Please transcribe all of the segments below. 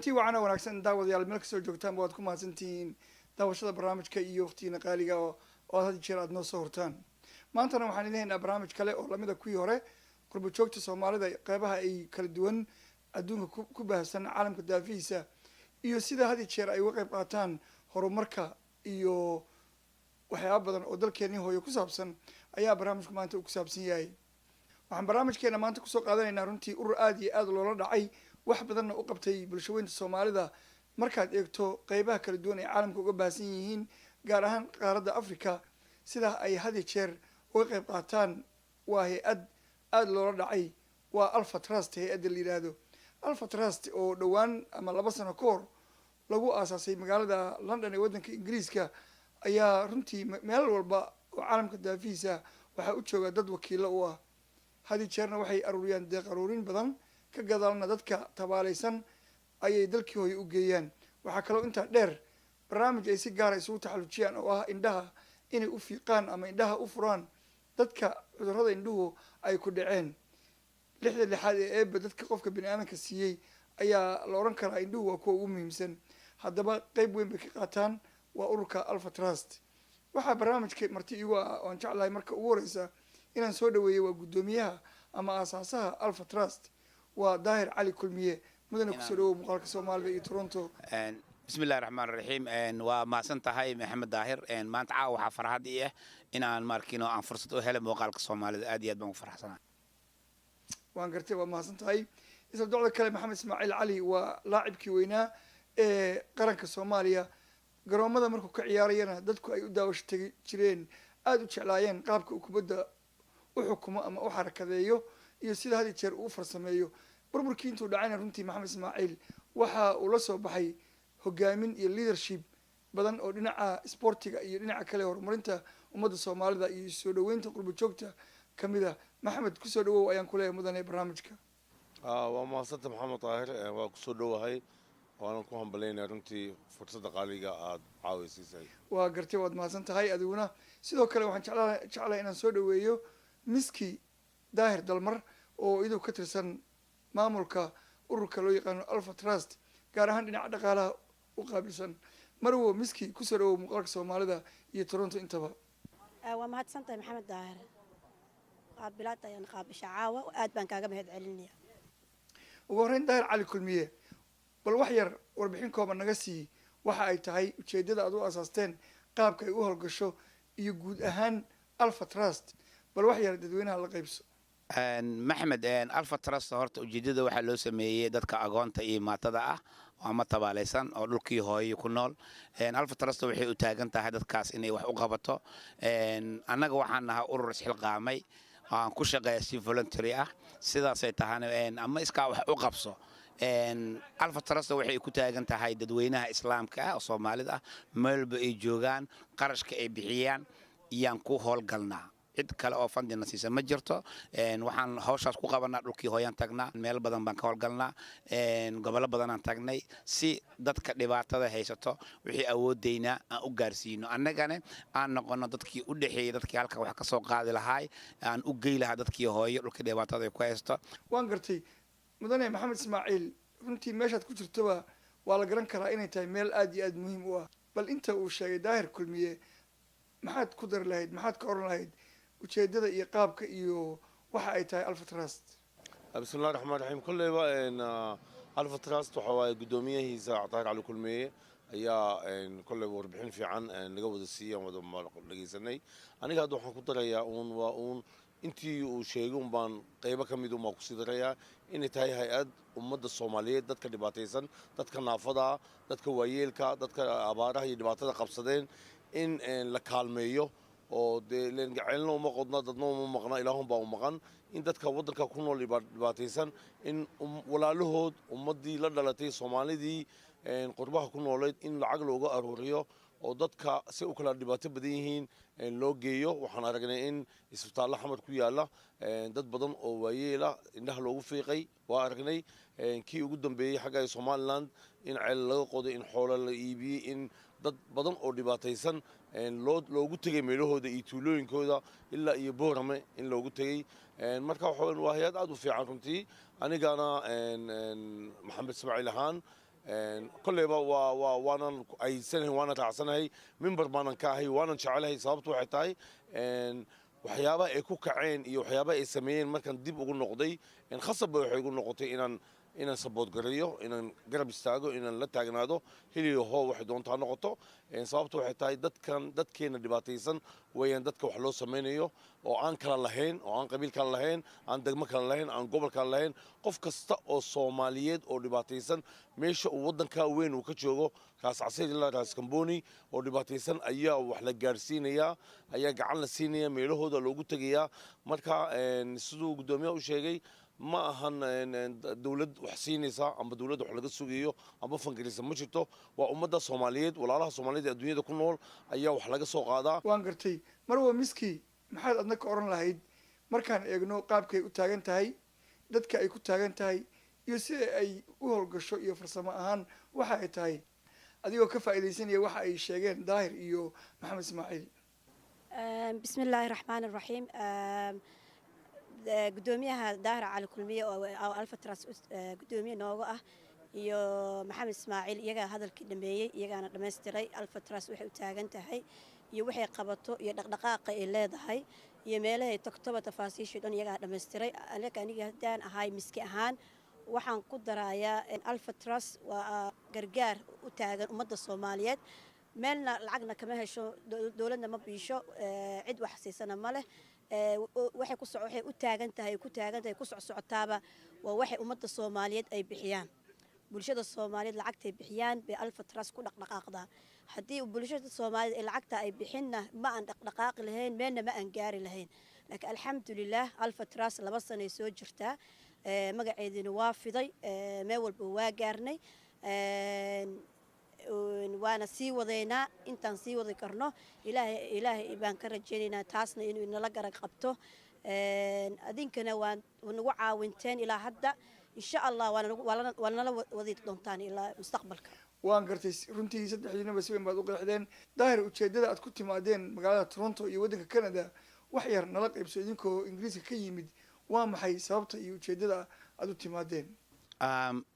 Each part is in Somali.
kulantii wacana wanaagsan daawadayaal meel kasoo joogtaan waad ku mahadsantihiin daawashada barnaamijka iyo waqtigiina qaaliga oo aad had jeer aada noo soo hortaan maantana waxaan idin haynaa barnaamij kale oo lamida kuwii hore qurbo joogta soomaalida qeybaha ay kala duwan adduunka ku baahsan caalamka daafihiisa iyo sida had jeer ay uga qayb qaataan horumarka iyo waxyaaba badan oo dalkeenii hooyo ku saabsan ayaa barnaamijku maanta uu ku saabsan yahay waxaan barnaamijkeena maanta kusoo qaadanaynaa runtii urur aada iyo aada loola dhacay wax badanna u qabtay bulshaweynta soomaalida markaad eegto qeybaha kala duwan ay caalamka uga baahsan yihiin gaar ahaan qaaradda africa sidaa ay had jeer uga qayb qaataan waa hay-ad aada loola dhacay waa alpha trust hay-adda la yidhaahdo alpha trust oo dhowaan ama 2 sano ka hor lagu aasaasay magaalada london ee waddanka ingiriiska ayaa runtii meel walba oo caalamka daafihiisa waxaa u jooga dad wakiilo u ah had jeerna waxay aruuriyaan deeq aruurin badan ka gadaalna dadka tabaalaysan ayay dalkii hooye u geeyaan waxaa kaloo intaa dheer barnaamij ay si gaara isugu taxallujiyaan oo ah indhaha inay u fiiqaan ama indhaha u furaan dadka cudurrada indhuhu ay ku dhaceen 6 ee eeba dadka qofka bini aadanka siiyey ayaa la odhan karaa indhuhu waa kuwa ugu muhiimsan haddaba qeyb weyn bay ka qaataan waa ururka alpha trust waxaa barnaamijka marti igu ah oan jeclahay marka ugu horeysa inaan soo dhaweeyey waa guddoomiyaha ama aasaasaha alpha trust waa daahir cali kulmiye mudane kusoo dhawow muuqaalka soomaalida iyo toronto بسم الله الرحمن الرحيم وما سنتهاي محمد داهر ما انت عاوها فرحات إيه إن أنا ماركينو عن فرصة هلا موقعك الصومالي أديات بمو فرح سنة وان قرتي وما سنتهاي إذا بدو كلام محمد إسماعيل علي ولاعب كوينا قرنك الصومالية قروا ماذا مركو كعيارينا دتكو أي داوش تجرين أدو تشعلاين قابك وكبدا وحكومة أما وحركة ذيو يصير هذه تشر أوفر سمايو بربركين تودعنا رنتي محمد إسماعيل وحا ولسه بحي hogaamin iyo leadership badan oo dhinaca sportiga iyo dhinaca kale horumarinta ummadda Soomaalida iyo soo dhaweynta qurbo joogta kamida maxamed ku soo dhawow ayaan ku leeyahay mudane barnaamijka waa maasanta maxamed daahir waa ku soo dhawahay waan ku hambaleynayaa runtii fursadda qaaliga aad caawisiisay waa gartay waad mahadsan tahay adiguna sidoo kale waxaan jeclahay inaan soo dhaweeyo miski daahir dalmar oo idoo ka tirsan maamulka ururka loo yaqaano alpha trust gaar ahaan dhinaca dhaqaalaha u qaabilsan marwo miski ku soo dhawow muuqaalka soomaalida iyo toronto intaba waa mahadsantahay maxamed daahir qaabilaad ayaan qaabisha caawa aad baan kaaga mahad celinayaa ugu horreyn daahir cali kulmiye bal wax yar warbixin kooban naga sii waxa ay tahay ujeedada aad u asaasteen qaabka ay u howlgasho iyo guud ahaan alpha trust bal wax yar dadweynaha la qaybso محمد ألفا تراست هرت وجديدة واحد لو سميه دتك أجانتا إيه ما تدعى وما تبع لسان أو لوكي هاي يكونال ألفا تراست وحي أتاجن تهدد كاس إني وح أقبضه أنا جوحنا أورس حلقامي كوشة جالسين فولنتريا سيدا سيتهاني أما إسكا وح أقبصه ألفا تراست وحي أتاجن تهاي ددوينها إسلام كا وصومالي ده مل بيجوجان قرش كإبحيان ينكو هول قلنا cid kale oo fandina siisa ma jirto waxaan hawshaas ku qabanaa dhulkii hooyaan tagnaa meel badan baan ka howlgalnaa gobollo badan aan tagnay si dadka dhibaatada haysato wixii awoodeyna aan u gaarsiino annagana aan noqono dadkii u dhaxeeyay dadkii halka wax ka soo qaadi lahaay aan u geey lahaa dadkii hooyo dhulkii dhibaatada ku haysto waan gartay mudane maxamed ismaaciil runtii meeshaad ku jirtaba waa la garan karaa inay tahay meel aad iyo aad muhiim u ah bal inta uu sheegay daahir kulmiye maxaad ku dari lahayd maxaad ka oran lahayd ujeedada iyo qaabka iyo waxa ay tahay alpha trust bismillaahir rahmaanir rahiim kullayba alpha trust waxa waaye gudoomiyahiisa daahir cali kulmiye ayaa kullayba warbixin fiican naga wada siiyay wada dhageysanay aniga hadda waxaan ku darayaa intii uu sheegay baan qaybo ka mid ah ku sii darayaa inay tahay hay'ad ummadda Soomaaliyeed dadka dhibaataysan dadka naafada dadka waayeelka dadka abaaraha iyo dhibaatada qabsadeen in la kaalmeeyo oo leen gacelno uma qodna dadno uma maqna ilaahum baa u maqan in dadka waddanka ku nool dhibaataysan in walaalahood ummadii la dhalatay Soomaalidii qurbaha ku nooleed in lacag looga aruuriyo oo dadka si u kala dhibaato badan yihiin loo geeyo waxaan aragnay in isbitaalada xamar ku yaala dad badan oo waayeela indhaha loogu fiiqay waa aragnay kii ugu dambeeyay xagga Somaliland in ceel laga qoday in xoolo la iibiyay in dad badan oo dhibaataysan loogu tagay meelahooda iyo tuulooyinkooda ilaa iyo boorame in loogu tagay marka waa hay'ad aad u fiican runtii anigana maxamed ismaaciil ahaan kolleyba waanan ayidsanahay waanan raacsanahay mimbar baanan ka ahay waanan jecelahay sababtu waxay tahay waxyaaba ay ku kaceen iyo waxyaaba ay sameeyeen markaan dib ugu noqday khasabba waxay igu noqotay inaan sabood gareeyo inaan garab istaago inaan la taagnaado hiliyo hoo waxay doontaa noqoto sababtu waxay tahay dadkeena dhibaataysan weeyaan dadka wax loo samaynayo oo aan kala lahayn oo aan qabiil kala lahayn aan degmo kala lahayn aan gobol kala lahayn qof kasta oo Soomaaliyeed oo dhibaataysan meesha uu wadanka weyn uu ka joogo raas casir ilaa raas kamboni oo dhibaataysan ayaa wax la gaarsiinaya ayaa gacan la siinaya meelahooda loogu tagayaa marka sidoo gudoomiyaha u sheegay ma ahan dawlad wax siinaysa amba dawlad wax laga sugayo amba fangarisa ma jirto waa ummadda Soomaaliyeed walaalaha Soomaaliyeed ee adduunyada ku nool ayaa wax laga soo qaadaa waan gartay marwa miski maxaad adna ka oran lahayd markaan eegno qaabkay u taagan tahay dadka ay ku taagan tahay iyo sida ay u howlgasho iyo farsamo ahaan waxa ay tahay adigoo ka faa'iideysanaya waxa ay sheegeen daahir iyo maxamed ismaaciil bismillaahi raxmaani raxiim gudoomiyaha daahir cali kulmiye oo alfatras gudoomiye nooga ah iyo maxamed ismaaciil iyagaa hadalkii dhameeyey iyagaana dhammaystiray alfatras waxay u taagan tahay iyo waxay qabato iyo dhaqdhaqaaqa ay leedahay iyo meelahay tagtoba tafaasiishii dhan iyagaa dhammaystiray aniga haddaan ahay miski ahaan waxaan ku darayaa alfatras waa gargaar u taagan ummadda Soomaaliyeed meelna lacagna kama hesho dawladna ma biisho cid wax siisana ma leh waxay u taagan tahay ku socotaaba waa waxay ummadda Soomaaliyeed ay bixiyaan bulshada Soomaaliyeed lacagtay bixiyaan bay alfatras ku dhaqdhaqaaqdaa haddii bulshada Soomaaliyeed ay lacagta ay bixinna ma aan dhaqdhaqaaqi lahayn meelna ma aan gaari lahayn laakiin alxamdulillaah alfatras 2 sano soo jirtaa magaceedina waa fiday meel walba waa gaarnay waana sii wadaynaa intaan sii wadi karno ilaahay baan ka rajaynaynaa taasna inuu inala garab qabto adinkana waa nagu caawinteen ilaa hadda insha Allah waa nala wadi doontaan ilaa mustaqbalka waan gartay runtii saddexdiinaba si weyn baad u qeexdeen daahir ujeedada aad ku timaadeen magaalada Toronto iyo waddanka Canada wax yar nala qaybso idinkoo Ingiriiska ka yimid waa maxay sababta iyo ujeedada aad u timaadeen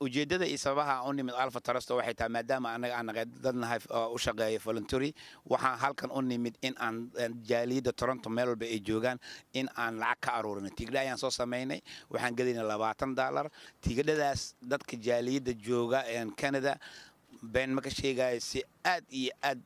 ujeedada iyo sababaha u nimid alfatras waxay tahay maadaama anaga dadnahay u shaqeeyo voluntary waxaan halkan u nimid in aan jaaliyada Toronto meel walba ay joogaan in aan lacag ka aruurino tigidha ayaan soo sameynay waxaan gadinay $20 tigidhadaas dadka jaaliyada jooga ee Canada been ma ka sheegay si aad iyo aad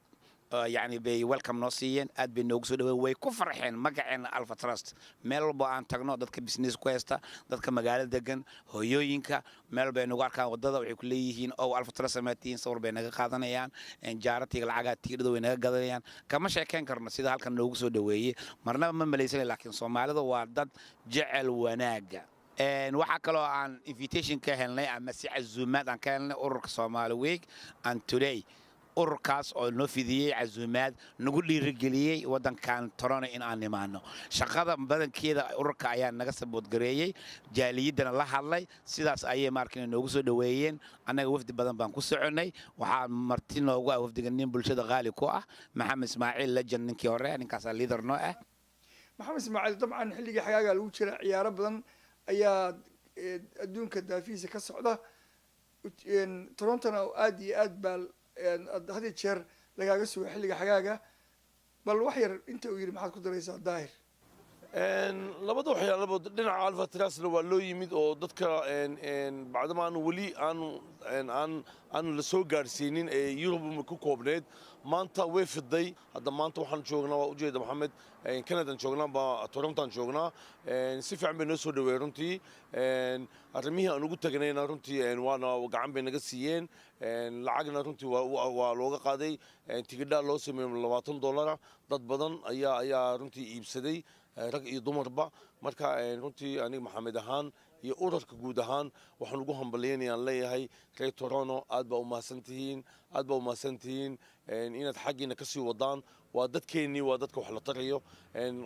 يعني بي welcome نوسيين أد بنوجسو ده ويكفر حين مقعن ألفا تراست ميل بو أن تغنو دتك بيزنس كويستا دتك مقالة دقن هويوينكا ميل بينوغار كان ودادا وحيكوليهين أو ألفا تراست ماتين صور بينغا قادنيان إن جارتي العاقات تيردو وينغا قادنيان كما شاكين كرنا سيدا هالكا نوجسو دوي مرنا من مليسي لكن صومالي دو وارداد جعل وناقا waxaa kaloo aan invitation ka helnay ama si casuumaad aan ka helnay ururka Soomaali Week and Today ururkaas oo noo fidiyay casuumaad nagu dhiirigeliyay wadankan Toronto in aan nimaano shaqada badankeeda ururka ayaa naga sabood gareeyay jaaliyadana la hadlay sidaas ayay markii noogu soo dhaweeyeen anaga wafdi badan baan ku soconay waxaa marti noogu ah wafdigan bulshada qaali ku ah maxamed ismaaciil lajan ninkii hore ninkaas leader noo ah maxamed ismaaciil dabcan xilliga xagaaga lagu jira ciyaaro badan ayaa adduunka daafiisa ka socda Torontona aad iyo aad baa had iyo jeer lagaaga sugo xilliga xagaaga bal wax yar inta uu yiri maxaad ku daraysaa daahir labada waxyaaloba dhinaca alfatrasna waa loo yimid oo dadka bacdama aanu weli aanu la soo gaarsiinin ee Yurub ku koobneed maanta way fiday hadda maanta waxaan joognaa waa ujeeda maxamed Canada joognaa ba Toronto joognaa si fiican bay noo soo dhaweeyeen runtii arrimihii aan ugu tagnayna runtii waana gacan bay naga siiyeen lacagna runtii waa looga qaaday tigidha loo sameeyay $20 dad badan ayaa runtii iibsaday rag iyo dumarba marka runtii aniga maxamed ahaan iyo ururka guud ahaan waxaan ugu hambalyeynayaan leeyahay reer Toronto aad baa u mahadsantihiin inaad xaggiina ka sii wadaan waa dadkeennii waa dadka wax la tarayo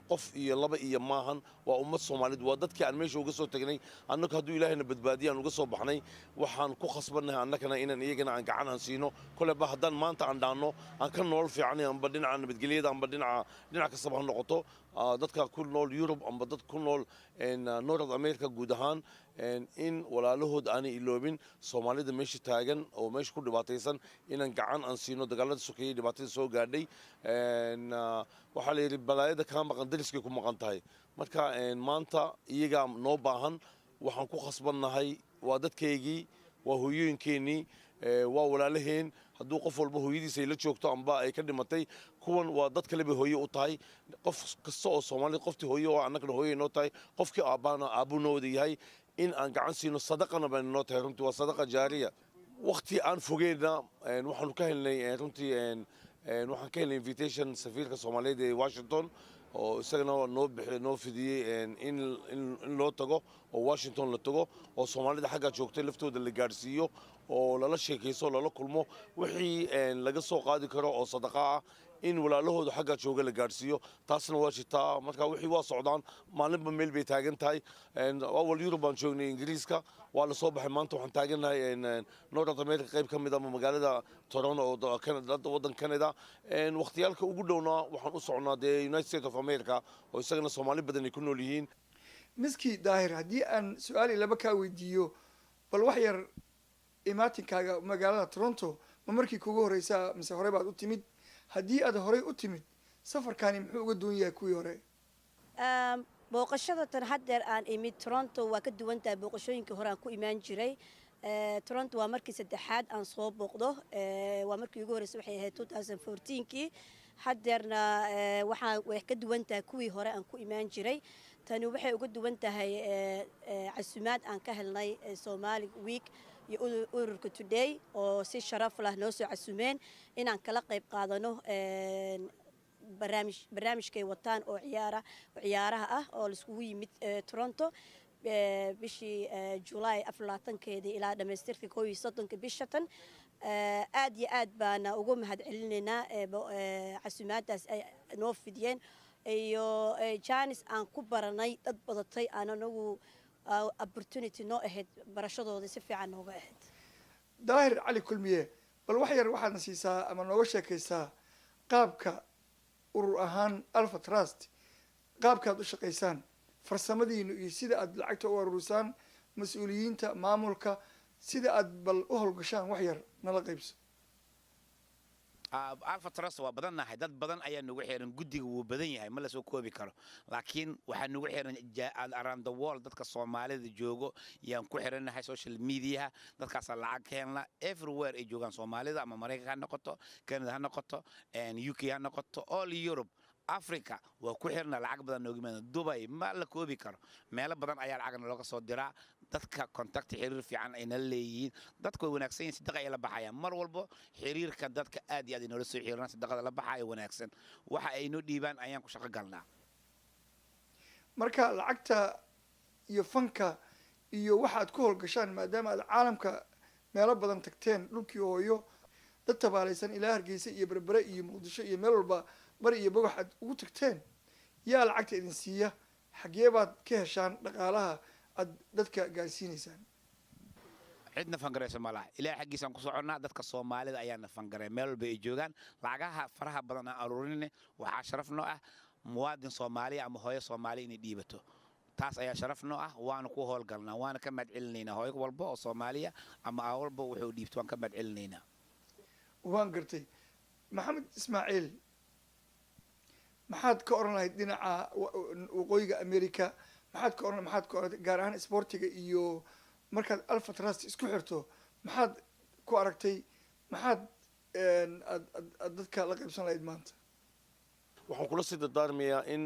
qof iyo laba iyo maahan waa ummad Soomaaliyeed waa dadkii aan meesha uga soo tagnay annaga hadduu ilaahayna badbaadiyaan uga soo baxnay waxaan ku khasbannahay annagana inaan iyagana aan gacan aan siino koleba haddaan maanta aan dhaanno aan ka nolol fiicanay amba dhinaca nabadgelyada amba dhinac kastaba ha noqoto dadka ku nool Yurub amba dad ku nool North America guud ahaan in walaalahood aanay iloobin soomaalida meesha taagan oo meesha ku dhibaataysan inaan gacan aan siino dagaalada sokeeyey dhibaatada soo gaadhay waxaa la yidhi balaayada kaa maqan dariskay ku maqan tahay marka maanta iyagaa noo baahan waxaan ku khasbannahay waa dadkaygii waa hooyooyinkeenii waa walaalaheen hadduu qof walba hooyadiisa ay la joogto amba ay ka dhimatay kuwan waa dad kale bay hooye u tahay qof kasta oo soomaalida qoftii hooye oo annagana hooye noo tahay qofkii aabbaana aabbuu noo wada yahay in aan gacan siino sadaqana bayna noo tahay runtii waa sadaqa jaariya waqti aan fogeyna waxaanu ka helnay runtii waxaan ka helnay invitation safiirka soomaaliyeed ee washington oo isagana noo fidiyey in loo tago oo washington la tago oo soomaalida xaggaa joogtay laftooda la gaadhsiiyo oo lala sheekayso lala kulmo wixii laga soo qaadi karo oo sadaqa ah in walaalahooda xaggaa jooga la gaadhsiiyo taasna waa jirtaa marka wixii waa socdaan maalinba meel bay taagan tahay awal yurub baan joognay ingiriiska waa la soo baxay maanta waxaan taagannahay north america qayb ka mid ama magaalada toronto oo waddan canada wakhtiyaalka ugu dhowna waxaan u socnaa dee united states of america oo isagana soomaali badan ay ku nool yihiin miski daahir haddii aan su-aali laba kaa weydiiyo bal wax yar imaatinkaaga magaalada toronto ma markii kugu horeysaa mise horey baad u timid haddii aad horey u timid safarkaani muxuu uga duwan yahay kuwii hore booqashada tan haddeer aan imid toronto waa ka duwan tahay booqashooyinkii hore aan ku imaan jiray toronto waa markii saddexaad aan soo booqdo waa markii ugu horreysay waxay ahayd 2014kii haddeerna way ka duwan tahay kuwii hore aan ku imaan jiray tani waxay uga duwan tahay casumaad aan ka helnay Somali Week iyo ururka Today oo si sharaf leh noo soo casumeen inaan kala qayb qaadano barnaamijkay wataan oo ciyaaraha ah oo la iskugu yimid Toronto bishii July 14keedii ilaa dhamaystirka 31 bisha tan aad iyo aad baana ugu mahadcelinaynaa casumaadaas ay noo fidiyeen iyo Janice aan ku baranay dad badatay aan anagu opportunity noo ahayd barashadooda si fiican nooga ahayd daahir cali kulmiye bal wax yar waxaadna siisaa ama nooga sheekaysaa qaabka urur ahaan Alpha Trust qaabkaad u shaqaysaan farsamadiinu iyo sida aad lacagta u ururisaan mas'uuliyiinta maamulka sida aad bal u howlgashaan wax yar nala qaybso Alpha Trust waa badannahay dad badan ayaa nagu xiran guddiga wuu badan yahay ma la soo koobi karo laakiin waxaa nagu xiran around the world dadka Soomaalida joogo yaan ku xiranahay social media dadkaas lacag ka helna everywhere ay joogaan Soomaalida ama Mareykanka ha noqoto Canada ha noqoto UK ha noqoto all Europe Africa waa ku xirna lacag badan nooga yimaada Dubai ma la koobi karo meelo badan ayaa lacag looga soo diraa dadka contact xiriir fiican ay na leeyihiin dadku wanaagsan yihiin sadaqa ay la baxayaan mar walba xiriirka dadka aad iyo aad inoo soo xiriiraan sadaqada la baxayo wanaagsan waxa ay noo dhiibaan ayaan ku shaqo galnaa marka lacagta iyo fanka iyo waxaad ku howlgashaan maadaama aad caalamka meelo badan tagteen dhulkii hooyo dad tabaalaysan ilaa Hargeysa iyo Berbera iyo Muqdisho iyo meel walba bari iyo bog waxaad ugu tagteen yaa lacagta idin siiya xagee baad ka heshaan dhaqaalaha aad dadka gaarsiinaysaan cidna fangareysa ma laha ilaa xagiisan ku soconnaa dadka Soomaalida ayaana fangaray meel walba ay joogaan lacagaha faraha badan aan aruurinay waxaa sharaf noo ah muwaadin Soomaali ama hooyo Soomaali inay dhiibato taas ayaa sharaf noo ah waana ku howlgalnaa waana ka madcelinaynaa hooyo walba oo Soomaaliya ama walba wuxuu dhiibto waan ka madcelinaynaa waan gartay maxamed ismaaciil maxaad ka oran lahayd dhinaca waqooyiga America maxaad ka oran gaar ahaan sportiga iyo markaad Alpha Trust isku xirto maxaad ku aragtay maxaad dadka la qaybsan lahayd maanta waxaan kula sii dardaarmayaa in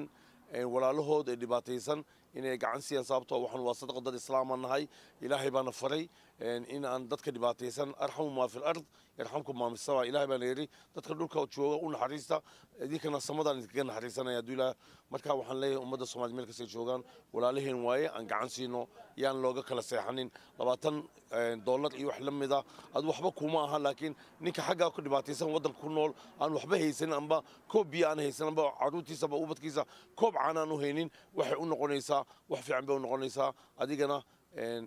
walaalahood ay dhibaataysan inay gacan siiyaan sababtoo waxaan waa sadaqo dad islaam nahay ilaahay baana faray in aan dadka dhibaataysan arxamu maa fil ard yarxamkum maa fis samaa ilaahay baana yiri dadka dhulka jooga u naxariista idinkana samadaan idinkaga naxariisanaya hadduu ilaahay marka waxaan leeyahay ummadda Soomaaliyeed meel kasta joogaan walaalaheen waaye aan gacan siino yaan looga kala seexanin $20 iyo wax la mid ah ad waxba kuma aha laakiin ninka xagga ku dhibaataysan waddanka ku nool aan waxba haysan amba koob biyo aan haysan amba caruurtiisa aba ubadkiisa koob caanaan u haynin waxay u noqonaysaa wax fiican bay u noqonaysaa adigana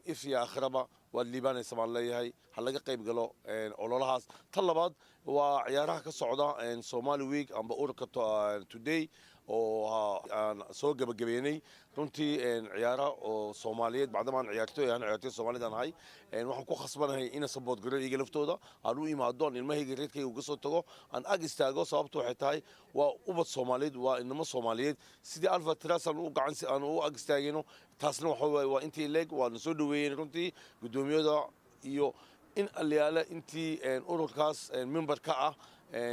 if iyo aakhiraba waad liibaanaysa baan leeyahay ha laga qayb galo ololahaas tan labaad waa ciyaaraha ka socda Somali Week amba ururka Today oo aan soo gabagabeynay runtii ciyaaraha oo Soomaaliyeed bacdamaan ciyaartooy Soomaalida ahay waxaan ku khasbanahay in support garo iyaga laftooda aan u imaado ilmahayga reerkayga uga soo tago aan ag istaago sababtoo waxay tahay waa ubad Soomaaliyeed waa inama Soomaaliyeed sidii Alpha Trust aan u gacan si aan u ag istaagino taasna waxa waa intii leeg waa soo dhaweeyeen runtii gudoomiyada iyo in aliyaala intii ururkaas member ka ah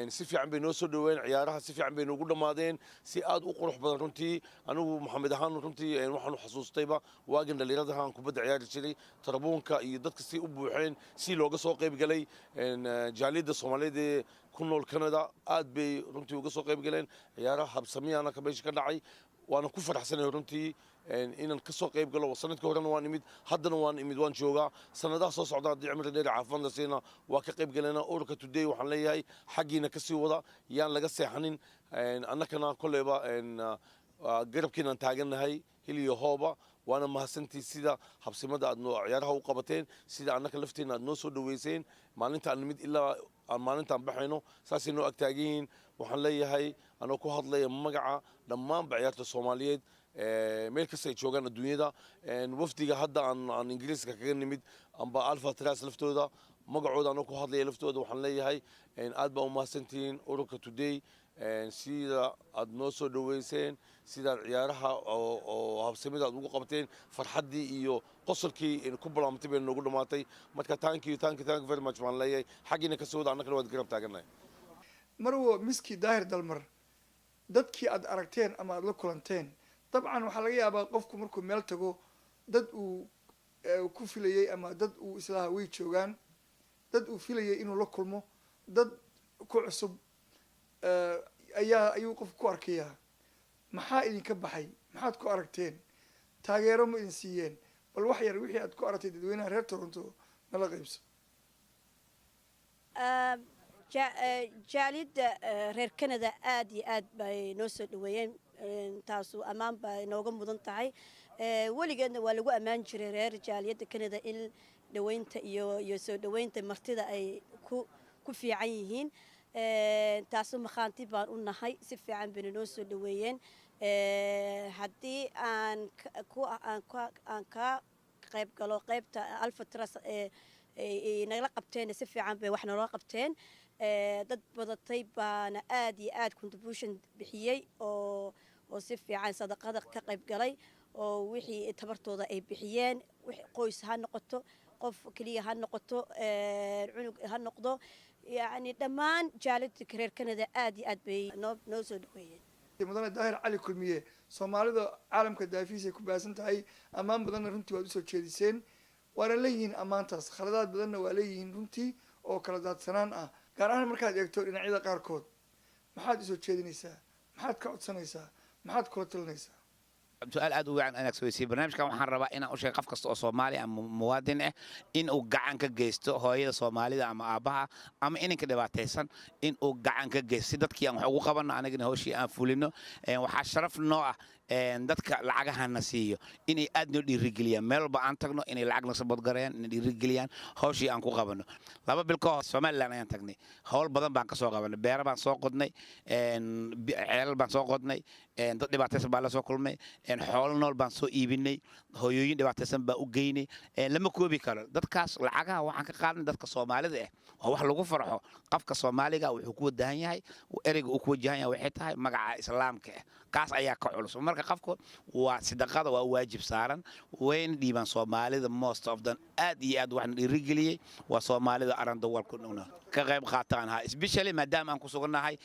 si fiican bay noo soo dhaweeyeen ciyaaraha si fiican bay noogu dhamaadeen si aad u qurux badan runtii anigu maxamed ahaan runtii waxaan xasuustayba waagin dhalinyaradahan kubadda ciyaari jiray tarabuunka iyo dadka si u buuxeen si looga soo qayb galay jaaliyadda Soomaaliyeed ee ku nool Canada aad bay runtii uga soo qayb galeen ciyaaraha habsamiyana ka meesha ka dhacay waana ku faraxsanahay runtii inaan ka soo qayb galo sanadkii horena waan imid haddana waan joogaa sanadaha soo socda haddii cimri dheer caafimaadna siina waa ka qayb galena ururka Today waxaan leeyahay xaggiina ka sii wada yaan laga seexanin annakana kolleyba garabkiinaan taagannahay hiliyo hooba waana mahadsantii sida habsimada aad ciyaaraha u qabateen sida annaka lafteena aad noo soo dhaweyseen maalinta aan nimid ilaa aan maalintaan baxayno saasay noo agtaagihiin waxaan leeyahay anoo ku hadlaya magaca dhammaanba ciyaarta Soomaaliyeed meel kasta ay joogaan adduunyada wafdiga hadda aan Ingiriiska kaga nimid amba Alpha Trust laftooda magacooda anoo ku hadlaya laftooda waxaan leeyahay aad baa u mahadsantihiin ururka Today sida aad noo soo dhaweyseen sida ciyaaraha oo habsamida aad ugu qabteen farxaddii iyo qosolkii ku bilaabantay bay noogu dhamaatay marka thank you very much waan leeyahay xaggiina ka soo wada annagana waad garab taaganahay marwo miski daahir dalmar dadkii aad aragteen ama aad la kulanteen dabcan waxaa laga yaabaa qofku markuu meel tago dad uu ku filayay ama dad uu islaha way joogaan dad uu filayay inuu la kulmo dad ku cusub ayuu qofku ku arkayaa maxaa idinka baxay maxaad ku aragteen taageero ma idin siiyeen bal wax yar wixii aad ku aragtay dadweynaha reer Toronto nala qaybso jaaliyadda reer Canada aad iyo aad bay noo soo dhaweeyeen taasu ammaan bay nooga mudan tahay weligeedna waa lagu ammaan jiray reer jaaliyadda Canada in dhaweynta iyo soo dhaweynta martida ay ku fiican yihiin taasu makhaanti baan u nahay si fiican bay noo soo dhaweeyeen haddii aan ka qayb galo qaybta Alpha Trust nagala qabteen si fiican bay wax naloo qabteen dad badatay baana aad iyo aad contribution bixiyay oo si fiican sadaqada ka qayb galay oo wixii tabartooda ay bixiyeen qoys ha noqoto qof kaliya ha noqoto cunug ha noqdo يعني دمان جالت كرير كندا آدي أدبي نو سود وين. مدن داهر علي كلمية سومالي عالم كدافيس كباسن تاي أمام بدن رنتي وادوسو تشيدسين ورليين أمان تاس خلادات بدن وليين رنتي أو خلادات سنان قارن مركز يكتور إن عيدا قاركود ما حد يسوي تشيدنيسا ما حد كعد سنيسا ما حد كوتلنيسا. سؤال aad u weyn anaga soo barnaamijkan waxaan rabaa inaan u sheego qof kasta oo Soomaali ama muwaadin ah in uu gacan ka geysto hooyada Soomaalida ama aabaha ama inanka dhibaataysan in uu gacan ka geysto dadkii aan wax ugu qabano anagana hawshii aan fulino waxa sharaf noo ah dadka lacagahana siiyo inay aad noo dhiirigeliyaan meel walba aan tagno inay lacagna sabad gareeyaan inay dhiirigeliyaan hawshii aan ku qabano laba bil ka hor Soomaaliland ayaan tagnay hawl badan baan ka soo qabanay beero baan soo qodnay ceelal baan soo qodnay dad dhibaataysan baa la soo kulmay xoolo nool baan soo iibinay hooyooyin dhibaataysan baa u geynay lama koobi karo dadkaas lacagaha waxaan ka qaadnay dadka Soomaalida ah wax lagu farxo qofka Soomaaliga wuxuu ku wadahan yahay ereyga uu ku wajahan yahay waxay tahay magaca islaamka kaas ayaa ka culus marka qofku waa sadaqada waa waajib saaran weyn dhiiban Soomaalida most of them aad iyo aad waxaan dhiirigeliyay waa Soomaalida aran dawal ku nool ka qayb qaataan especially maadaama aan ku suganahay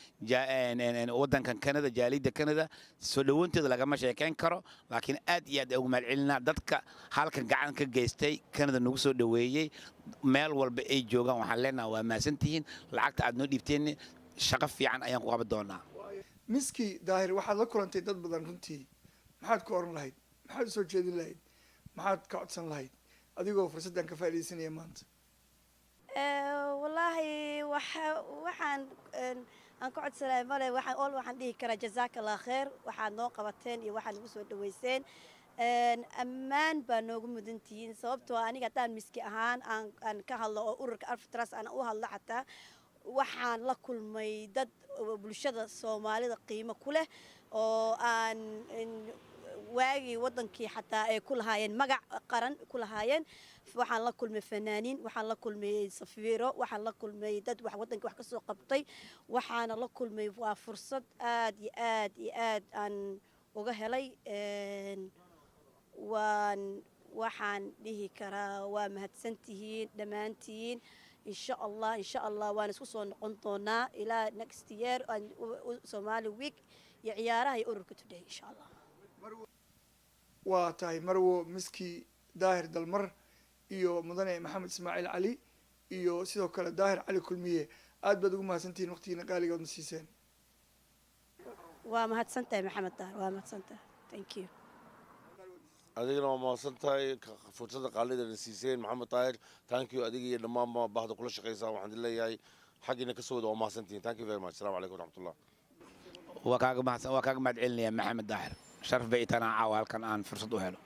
wadankan Canada jaalida Canada soo dhaweynteeda laga ma sheekayn karo laakiin aad iyo aad ugu malcelinaa dadka halkan gacan ka geystay Canada nagu soo dhaweeyay meel walba ay joogaan waxaan leenahay waa maasantihiin lacagta aad noo dhiibteen shaqo fiican ayaan ku qaban doonaa miski daahir waxaad la kulantay dad badan runtii maxaad ku oran lahayd maxaad soo jeedin lahayd maxaad ka codsan lahayd adigoo fursadan ka faa'iideysanaya maanta wallahi waxaan aan ka codsanahay male waxaan dhihi karaa jazakallah khair waxaad noo qabateen iyo waxaad nagu soo dhaweyseen ammaan baa noogu mudan tihiin sababtoo aniga haddaan miski ahaan aan ka hadlo oo ururka Alpha Trust aan u hadlo xataa waxaan la kulmay dad bulshada soomaalida qiimo ku leh oo aan waagii wadankii xataa ay ku lahaayeen magac qaran ku lahaayeen waxaan la kulmay fanaaniin waxaan la kulmay safiiro waxaan la kulmay dad wadankii wax ka soo qabtay waxaana la kulmay waa fursad aad iyo aad iyo aad aan uga helay waxaan dhihi karaa waa mahadsantihiin dhammaantiin insha allah waan isku soo noqon doonaa ilaa next year Somali week iyo ciyaaraha iyo ururka today insha allah waa tahay marwo miski daahir dalmar iyo mudane maxamed ismaaciil cali iyo sidoo kale daahir cali kulmiye aad baad ugu mahadsantihiin waqtigiina qaaliga oodna siiseen waa mahadsantahay maxamed daahir waa mahadsantahay thank you adigana waa mahadsantahay fursadda qaalidana siiseen maxamed daahir thank you adiga iyo dhammaanba bahda kula shaqaysaa waxaan idin leeyahay xaggiina ka soo wada waa mahadsantihiin thank you very much asalaamu calaykum waraxmatullah waa kaaga mahad celinaya maxamed daahir sharaf bay itanaa caawa halkan aan fursad u helo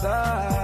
Bye.